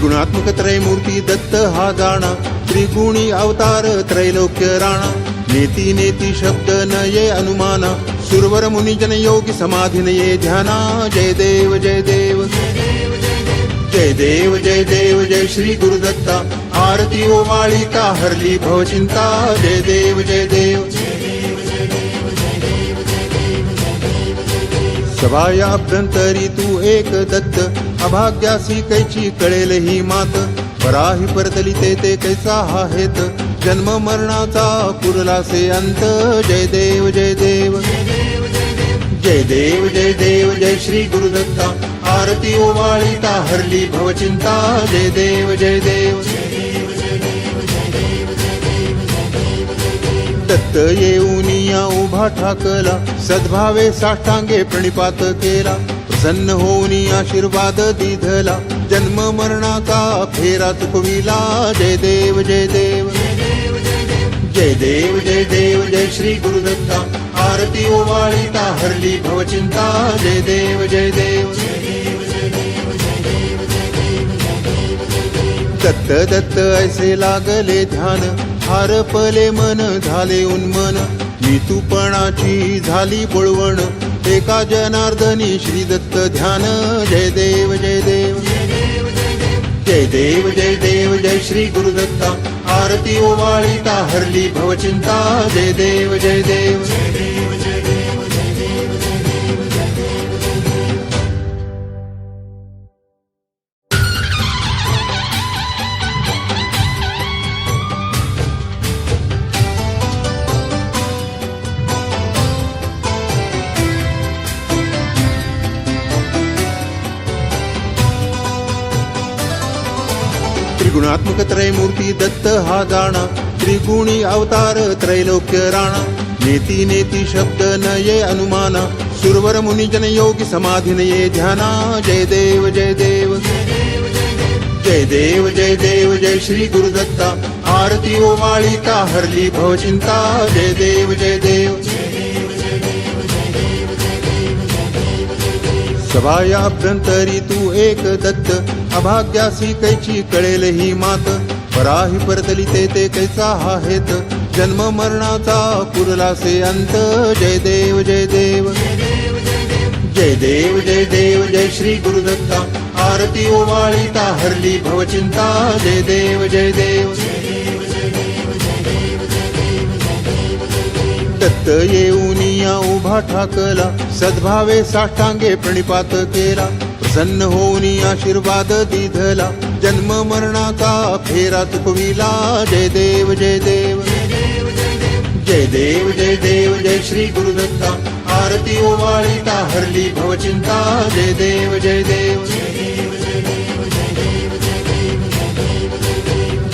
त्रिगुणात्मक त्रयमूर्ती दत्त हा जाणा, त्रिगुणी अवतार त्रैलोक्य राणा. नेती नेती शब्द न ये अनुमाना, सुरवर मुनिजन योगी समाधीन ये ध्याना. जय देव जय देव जय देव जय देव जय श्री गुरुदत्ता. आरती ओवाळीता हरली भवचिंता. जय देव जय देव. सभायाभ्यंतरी तू एक दत्त, अभाग्यासी कैची कळेल ही मात. पराही परतली ते कैसा हा हेत, जन्म मरणाचा पुरला से अंत. जय देव जय देव जय देव जय देव जय श्री गुरुदत्ता. आरती ओवाळीता हरली भवचिंता. जय देव जय देव. दत्त येऊनिया उभा ठाकला, सद्भावे साष्टांगे प्रणिपात केला. प्रसन्न होऊनी आशीर्वाद दिधला, जन्म मरणाचा फेरा चुकविला. जय देव जय देव जय देव जय देव जय श्री गुरुदत्ता. आरती ओवाळीता हरली भवचिंता. जय देव जय देव. दत्त दत्त ऐसे लागले ध्यान, हारपले मन झाले उन्मन. नीतूपणाची झाली बोळवण, एका जनार्दनी श्री दत्त ध्यान. जय देव जय देव जय देव जय देव जय श्री गुरुदत्ता. आरती ओवाळीता हरली भवचिंता. जय देव जय देव. त्रिगुणात्मक त्रयमूर्ती दत्त हा जाणा, त्रिगुणी अवतार त्रैलोक्य राणा. नेती नेती शब्द न ये अनुमाना, सुरवर मुनिजन योगी समाधीन ये ध्याना. जय देव जय देव जय देव जय देव जय श्री गुरुदत्ता. आरती ओवाळीता हरली भवचिंता. जय देव जय देव. सभायाभ्यंतरी तू एक दत्त, अभाग्यासी कैची कळेल ही मात. पराही परतली ते कैसा हा हेत, जन्म मरणाचा पुरला से अंत. जय देव जय देव जय देव जय देव जय श्री गुरुदत्ता. आरती ओवाळीता हरली भवचिंता. जय देव जय देव. दत्त येऊनिया उभा ठाकला, सद्भावे साष्टांगे प्रणिपात केला. प्रसन्न होऊनी आशीर्वाद दिधला, जन्म मरणाचा फेरा चुकविला. जय देव जय देव जय देव जय देव जय श्री गुरुदत्ता. आरती ओवाळीता हरली भवचिंता. जय देव जय देव.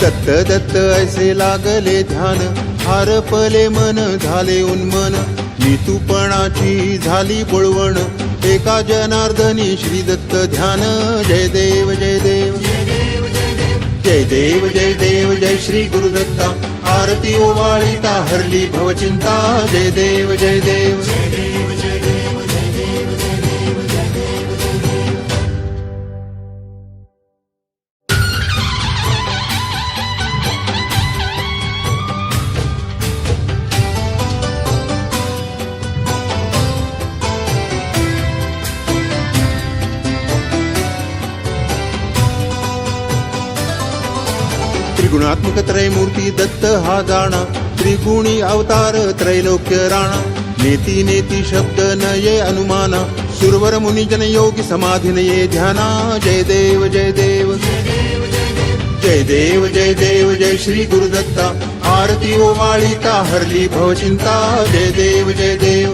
दत्त दत्त ऐसे लागले ध्यान, हारपले मन झाले उन्मन. नीतूपणाची झाली बोळवण, एका जनार्दनी श्री दत्त ध्यान. जय देव जय देव जय देव जय देव जय श्री गुरुदत्ता. आरती ओवाळीता हरली भवचिंता. जय देव जय देव. त्रिगुणात्मक त्रयमूर्ती दत्त हा जाणा, त्रिगुणी अवतार त्रैलोक्य राणा. नेती नेती शब्द न ये अनुमाना, सुरवर मुनिजन योगी समाधीन ये ध्याना. जय देव जय देव जय देव जय देव जय श्री गुरुदत्ता. आरती ओवाळीता हरली भवचिंता. जय देव जय देव.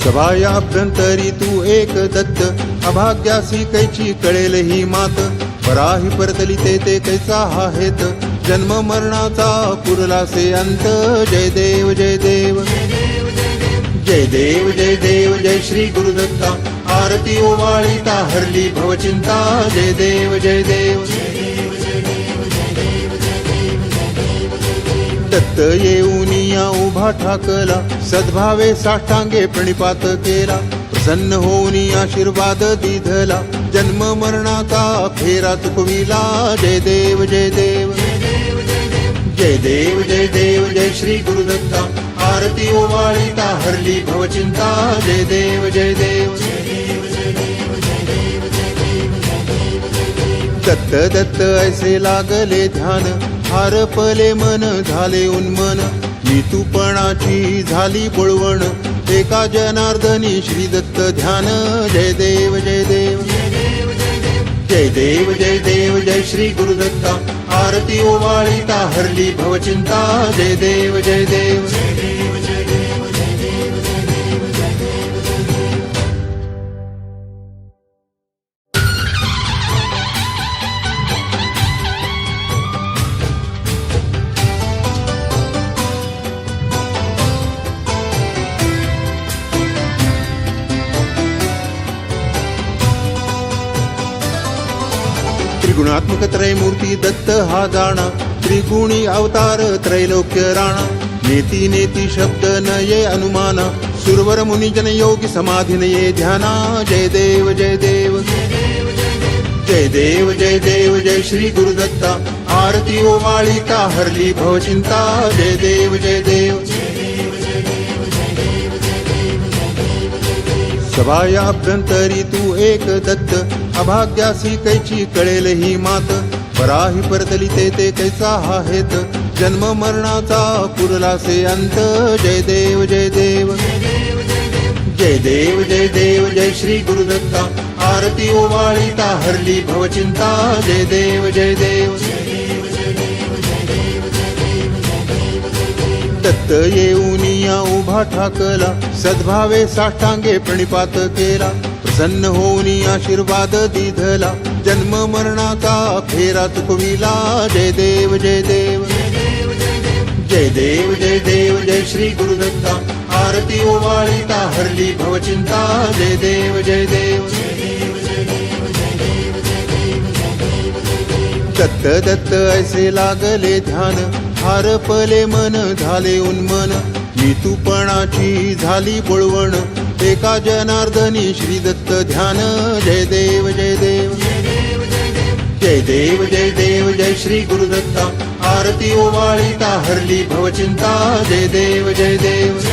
सभायाभ्यंतरी तू एक दत्त, अभाग्यासी कैची कळेल ही मात. पराही परतली ते कैसा हा हेत, जन्म मरणाचा पुरला से अंत. जय देव जय देव जय देव जय देव जय श्री गुरुदत्ता. आरती ओवाळीता हरली भवचिंता. जय देव जय देव. दत्त येऊनिया उभा ठाकला, सद्भावे साष्टांगे प्रणिपात केला. प्रसन्न होऊनी आशीर्वाद दिधला, जन्म मरणाचा फेरा चुकविला. जय देव जय देव जय देव जय देव जय श्री गुरुदत्ता. आरती ओवाळीता हरली भवचिंता. जय देव जय देव दत्त दत्त ऐसे लागले ध्यान, हारपले मन झाले उन्मन. मी तूपणाची झाली बोळवण, एका जनार्दनी श्री दत्त ध्यान. जय देव जय देव जय देव जय देव जय श्री गुरुदत्ता. आरती ओवाळीता हरली भवचिंता. जय देव जय देव त्रिगुणात्मक त्रयमूर्ती दत्त हा जाणा, त्रिगुणी अवतार त्रैलोक्य राणा. नेती नेती शब्द नये अनुमाना, सुरवर मुनिजन योगी समाधी नये ध्याना. जय देव जय देव जय देव जय देव जय श्री गुरुदत्ता. आरती ओवाळीता हरली भवचिंता. जय देव जय देव सभाया अभ्यंतरी तू एक दत्त, अभाग्यासी कैची कळेल ही मात. पराही परतली ते कैसा हा हेत, जन्म मरणाचा पुरलासे अंत. जय देव जय देव जय देव जय देव जय श्री गुरुदत्ता. आरती ओवाळीता हरली भवचिंता. जय देव जय देव दत्त येऊनिया उभा ठाकला, सद्भावे साष्टांगे प्रणिपात केला. प्रसन्न होऊनी आशीर्वाद दिधला, जन्म मरणाचा फेरा चुकविला. जय देव जय देव जय देव जय देव जय श्री गुरुदत्ता. आरती ओवाळीता हरली भवचिंता. जय देव जय देव दत्त दत्त ऐसे लागले ध्यान, हारपले मन झाले उन्मन. मी तूपणाची झाली बोळवण, एका जनार्दनी श्री दत्त ध्यान. जय देव जय देव जय देव जय देव जय श्री गुरुदत्ता. आरती ओवाळीता हरली भवचिंता. जय देव जय देव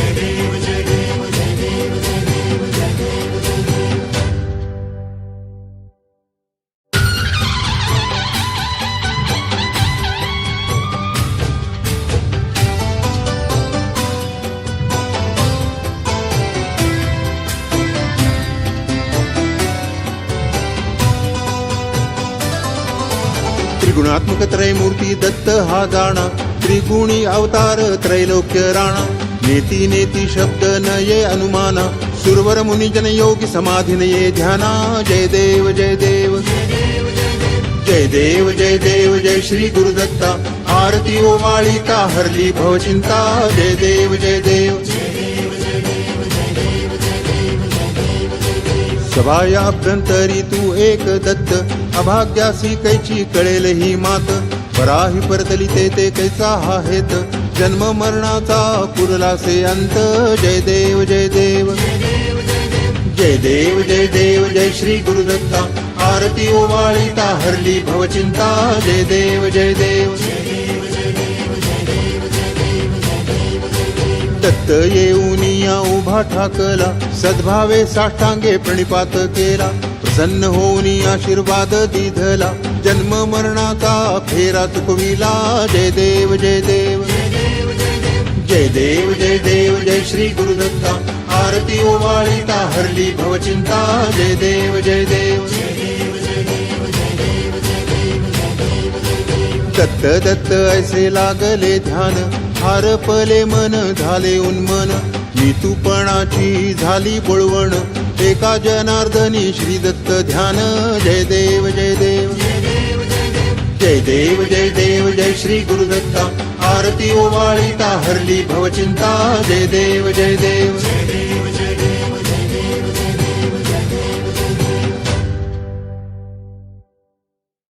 त्रिगुणात्मक त्रयमूर्ती दत्त हा जाणा, त्रिगुणी अवतार त्रैलोक्य राणा. नेती नेती शब्द नये अनुमाना, सुरवर मुनिजन योगी समाधी नये ध्याना. जय देव जय देव जय देव जय देव जय श्री गुरुदत्ता. आरती ओवाळीता हरली भवचिंता. जय देव जय देव सभाया अभ्यंतरी तू एक दत्त, अभाग्यासी कैची कळेल ही मात. पराही परतली ते कैसा हा हेत, जन्म मरणाचा पुरलासे अंत. जय देव जय देव जय देव जय देव जय श्री गुरुदत्ता. आरती ओवाळीता हरली भवचिंता. जय देव जय देव दत्त येऊनिया उभा ठाकला, सद्भावे साष्टांगे प्रणिपात केला. प्रसन्न होऊनी आशीर्वाद दिधला, जन्म मरणाचा फेरा चुकविला. जय देव जय देव जय देव जय देव जय श्री गुरुदत्ता. आरती ओवाळीता हरली भवचिंता. जय देव जय देव दत्त दत्त ऐसे लागले ध्यान, हारपले मन झाले उन्मन. मी तूपणाची झाली बोळवण, एका जनार्दनी श्री दत्त ध्यान. जय देव जय देव जय देव जय देव जय श्री गुरुदत्ता. आरती ओवाळीता हरली भवचिंता. जय देव जय देव